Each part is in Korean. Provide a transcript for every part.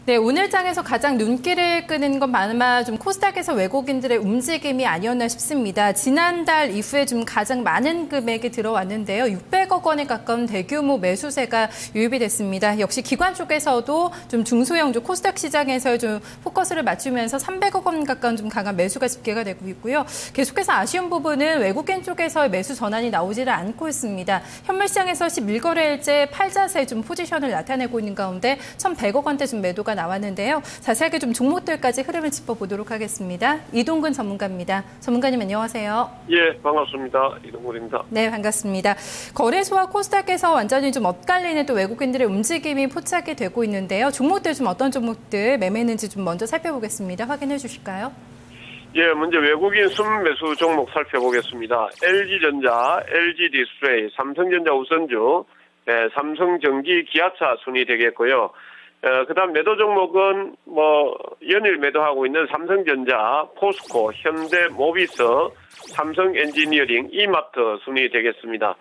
네, 오늘 장에서 가장 눈길을 끄는 건 아마 좀 코스닥에서 외국인들의 움직임이 아니었나 싶습니다. 지난달 이후에 좀 가장 많은 금액이 들어왔는데요. 600억 원에 가까운 대규모 매수세가 유입이 됐습니다. 역시 기관 쪽에서도 좀 중소형 코스닥 시장에서 좀 포커스를 맞추면서 300억 원 가까운 좀 강한 매수가 집계가 되고 있고요. 계속해서 아쉬운 부분은 외국인 쪽에서의 매수 전환이 나오지를 않고 있습니다. 현물 시장에서 11거래일째 팔자세 좀 포지션을 나타내고 있는 가운데 1,100억 원대 좀 매도가 나왔는데요. 자세하게 좀 종목들까지 흐름을 짚어보도록 하겠습니다. 이동근 전문가입니다. 전문가님 안녕하세요. 예, 반갑습니다. 이동근입니다. 네, 반갑습니다. 거래소와 코스닥에서 완전히 좀 엇갈리는 또 외국인들의 움직임이 포착이 되고 있는데요. 종목들 좀 어떤 종목들 매매했는지 좀 먼저 살펴보겠습니다. 확인해 주실까요? 예, 먼저 외국인 순매수 종목 살펴보겠습니다. LG전자, LG디스플레이, 삼성전자 우선주, 삼성전기, 기아차 순위 되겠고요. 그다음 매도 종목은 연일 매도하고 있는 삼성전자, 포스코, 현대모비스, 삼성엔지니어링, 이마트 순위 되겠습니다.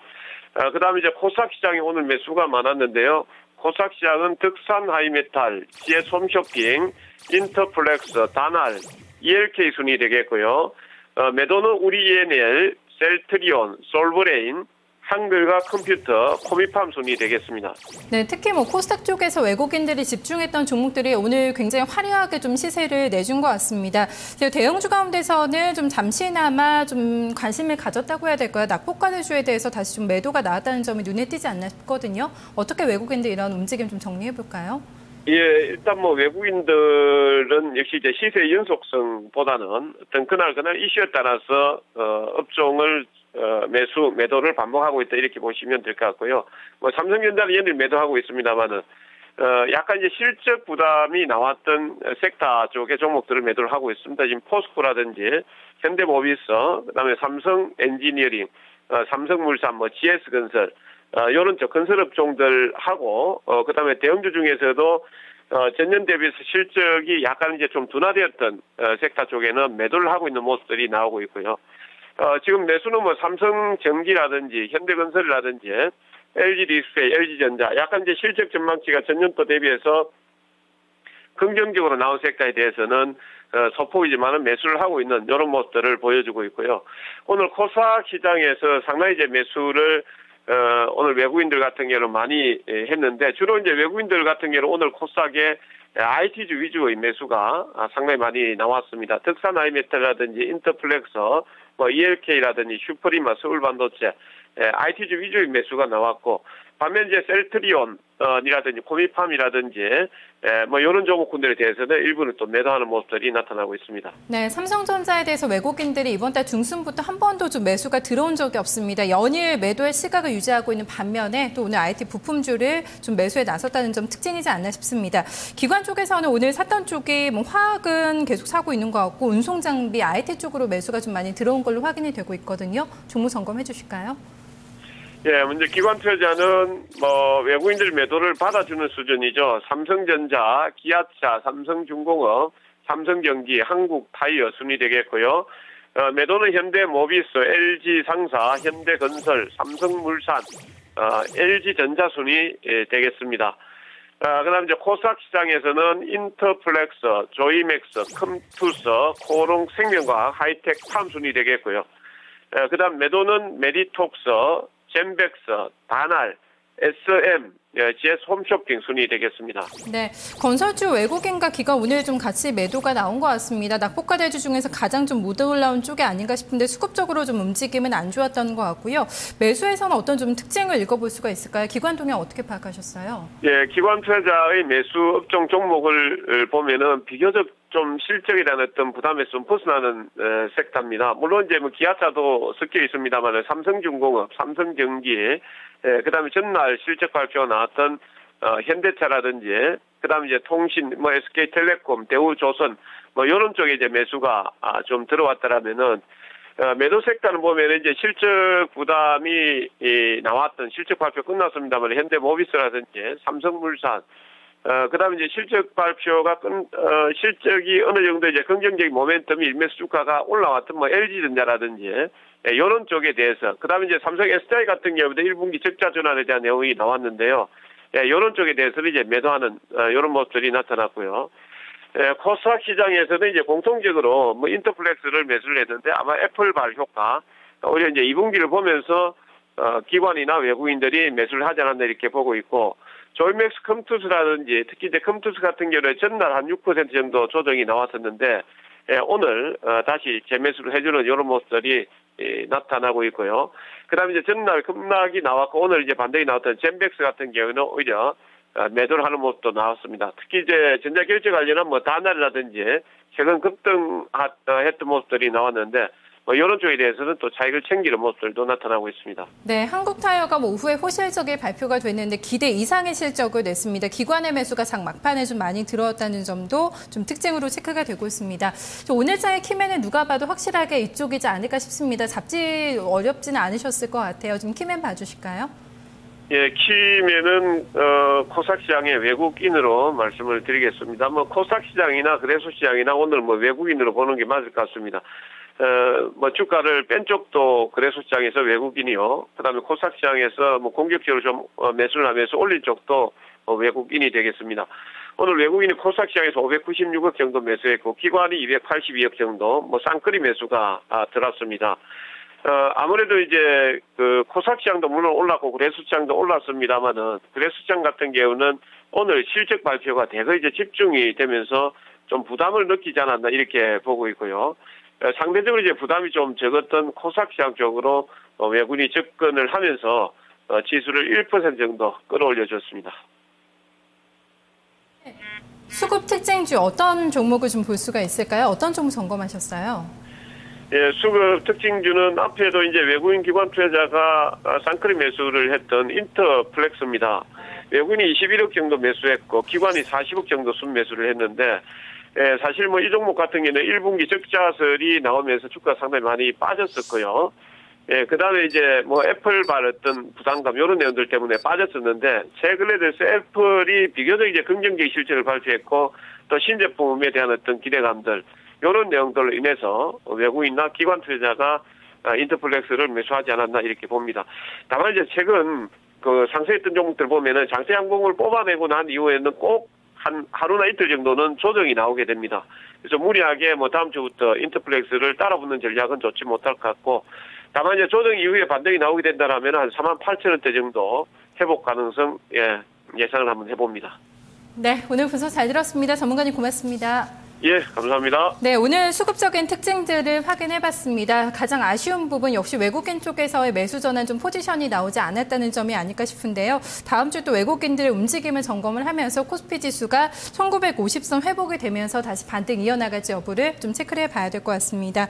그다음 이제 코스닥 시장이 오늘 매수가 많았는데요. 코스닥 시장은 득산 하이메탈, GS홈쇼핑, 인터플렉스, 다날, ELK 순위 되겠고요. 매도는 우리ENL, 셀트리온, 솔브레인, 한글과 컴퓨터, 코미팜 순위 되겠습니다. 네, 특히 코스닥 쪽에서 외국인들이 집중했던 종목들이 오늘 굉장히 화려하게 좀 시세를 내준 것 같습니다. 대형주 가운데서는 좀 잠시나마 좀 관심을 가졌다고 해야 될까요? 낙폭과대주에 대해서 다시 좀 매도가 나왔다는 점이 눈에 띄지 않나 싶거든요. 어떻게 외국인들 이런 움직임 좀 정리해 볼까요? 예, 일단 외국인들은 역시 이제 시세 연속성보다는 어떤 그날 이슈에 따라서 업종을 매도를 반복하고 있다 이렇게 보시면 될 것 같고요. 삼성전자는 연일 매도하고 있습니다만은 약간 이제 실적 부담이 나왔던 섹터 쪽의 종목들을 매도를 하고 있습니다. 지금 포스코라든지 현대모비스, 그다음에 삼성엔지니어링, 삼성물산, GS건설 이런 건설 업종들하고 그다음에 대형주 중에서도 전년 대비해서 실적이 약간 이제 좀 둔화되었던 섹터 쪽에는 매도를 하고 있는 모습들이 나오고 있고요. 지금 매수는 삼성전기라든지 현대건설이라든지 LG디스플레이, LG전자 약간 이제 실적 전망치가 전년도 대비해서 긍정적으로 나온 섹터에 대해서는 소폭이지만은 매수를 하고 있는 이런 모습들을 보여주고 있고요. 오늘 코스닥 시장에서 상당히 이제 매수를 오늘 외국인들 같은 경우는 많이 했는데 주로 이제 외국인들 같은 경우는 오늘 코스닥에 IT주 위주의 매수가 상당히 많이 나왔습니다. 득산 하이메탈이라든지 인터플렉스, ELK라든지 슈퍼리마, 서울반도체, IT주 위주의 매수가 나왔고 반면 이제 셀트리온이라든지 코미팜이라든지 이런 종목군들에 대해서는 일부는 또 매도하는 모습들이 나타나고 있습니다. 네, 삼성전자에 대해서 외국인들이 이번 달 중순부터 한 번도 좀 매수가 들어온 적이 없습니다. 연일 매도의 시각을 유지하고 있는 반면에 또 오늘 IT 부품주를 좀 매수에 나섰다는 점 특징이지 않나 싶습니다. 기관 쪽에서는 오늘 샀던 쪽이 화학은 계속 사고 있는 것 같고 운송장비, IT 쪽으로 매수가 좀 많이 들어온 걸로 확인이 되고 있거든요. 종목 점검해 주실까요? 예, 먼저 기관 투자자는 외국인들 매도를 받아주는 수준이죠. 삼성전자, 기아차, 삼성중공업, 삼성전기, 한국타이어 순위 되겠고요. 매도는 현대모비스, LG상사, 현대건설, 삼성물산, LG전자 순위 되겠습니다. 그다음 이제 코스닥 시장에서는 인터플렉스, 조이맥스, 컴투스, 코롱생명과학, 하이텍팜 순위 되겠고요. 그다음 매도는 메디톡스, 젠백스, 다날, SM, GS홈쇼핑 순위 되겠습니다. 네, 건설주 외국인과 기관 오늘 좀 같이 매도가 나온 것 같습니다. 낙폭과대주 중에서 가장 좀 못 올라온 쪽이 아닌가 싶은데 수급적으로 좀 움직임은 안 좋았던 것 같고요. 매수에서는 어떤 좀 특징을 읽어볼 수가 있을까요? 기관 동향 어떻게 파악하셨어요? 예, 기관 투자자의 매수 업종 종목을 보면은 비교적 좀 실적에 대한 어떤 부담에서 좀 벗어나는 섹터입니다. 물론 이제 기아차도 섞여 있습니다만 삼성중공업, 삼성전기, 그다음에 전날 실적 발표가 나왔던 현대차라든지 그다음에 이제 통신, SK텔레콤, 대우조선 이런 쪽에 이제 매수가 좀 들어왔더라면은 매도 섹터는 보면 이제 실적 부담이 나왔던 실적 발표 끝났습니다만 현대모비스라든지 삼성물산 그다음에 이제 실적 발표가 실적이 어느 정도 이제 긍정적인 모멘텀이 일면서 주가가 올라왔던 LG전자라든지 이런 쪽에 대해서 그다음에 이제 삼성 SDI 같은 경우도 1분기 적자 전환에 대한 내용이 나왔는데요. 이런 쪽에 대해서는 이제 매도하는 이런 모습들이 나타났고요. 코스닥 시장에서는 이제 공통적으로 뭐 인터플렉스를 매수를 했는데 아마 애플발 효과, 오히려 이제 2분기를 보면서 기관이나 외국인들이 매수를 하지 않았나 이렇게 보고 있고, 조이맥스 컴투스라든지 특히 이제 컴투스 같은 경우는 전날 한 6% 정도 조정이 나왔었는데 오늘 다시 재매수를 해주는 이런 모습들이 나타나고 있고요. 그다음에 이제 전날 급락이 나왔고 오늘 이제 반등이 나왔던 젠백스 같은 경우는 오히려 매도를 하는 모습도 나왔습니다. 특히 이제 전자결제 관련한 뭐 다날이라든지 최근 급등했던 모습들이 나왔는데 뭐 이런 쪽에 대해서는 또 차익을 챙기는 모습들도 나타나고 있습니다. 네, 한국타이어가 오후에 호실적인 발표가 됐는데 기대 이상의 실적을 냈습니다. 기관의 매수가 장 막판에 좀 많이 들어왔다는 점도 좀 특징으로 체크가 되고 있습니다. 오늘장의 키맨은 누가 봐도 확실하게 이쪽이지 않을까 싶습니다. 잡지 어렵지는 않으셨을 것 같아요. 좀 키맨 봐주실까요? 예, 키맨은 코스닥 시장의 외국인으로 말씀을 드리겠습니다. 뭐 코스닥 시장이나 거래소 시장이나 오늘 뭐 외국인으로 보는 게 맞을 것 같습니다. 뭐 주가를 뺀 쪽도 거래소 시장에서 외국인이요. 그다음에 코스닥 시장에서 뭐 공격적으로 좀 매수를 하면서 올린 쪽도 외국인이 되겠습니다. 오늘 외국인이 코스닥 시장에서 596억 정도 매수했고 기관이 282억 정도 뭐 쌍끌이 매수가 들었습니다. 아무래도 이제 그 코스닥 시장도 물론 올랐고 거래소 시장도 올랐습니다만은 거래소 시장 같은 경우는 오늘 실적 발표가 대거 이제 집중이 되면서 좀 부담을 느끼지 않았나 이렇게 보고 있고요. 상대적으로 이제 부담이 좀 적었던 코스닥 시장 쪽으로 외국인이 접근을 하면서 지수를 1% 정도 끌어올려줬습니다. 수급 특징주 어떤 종목을 좀 볼 수가 있을까요? 어떤 종목 점검하셨어요? 예, 수급 특징주는 앞에도 이제 외국인 기관 투자자가 쌍끌이 매수를 했던 인터플렉스입니다. 외국인이 21억 정도 매수했고 기관이 40억 정도 순매수를 했는데 사실 뭐 이 종목 같은 경우는 1분기 적자설이 나오면서 주가 상당히 많이 빠졌었고요. 그다음에 이제 뭐 애플발 어떤 부담감 이런 내용들 때문에 빠졌었는데 최근에 들어서 애플이 비교적 이제 긍정적인 실적을 발표했고 또 신제품에 대한 어떤 기대감들 이런 내용들로 인해서 외국인이나 기관 투자자가 인터플렉스를 매수하지 않았나 이렇게 봅니다. 다만 이제 최근 그 상승했던 종목들 보면은 장세 항공을 뽑아내고 난 이후에는 꼭 한 하루나 이틀 정도는 조정이 나오게 됩니다. 그래서 무리하게 뭐 다음 주부터 인터플렉스를 따라붙는 전략은 좋지 못할 것 같고, 다만 이제 조정 이후에 반등이 나오게 된다라면 한 48,000원대 정도 회복 가능성 예상을 한번 해봅니다. 네, 오늘 분석 잘 들었습니다. 전문가님 고맙습니다. 예, 감사합니다. 네, 오늘 수급적인 특징들을 확인해봤습니다. 가장 아쉬운 부분 역시 외국인 쪽에서의 매수 전환 좀 포지션이 나오지 않았다는 점이 아닐까 싶은데요. 다음 주 또 외국인들의 움직임을 점검을 하면서 코스피 지수가 1950선 회복이 되면서 다시 반등 이어나갈지 여부를 좀 체크를 해봐야 될 것 같습니다.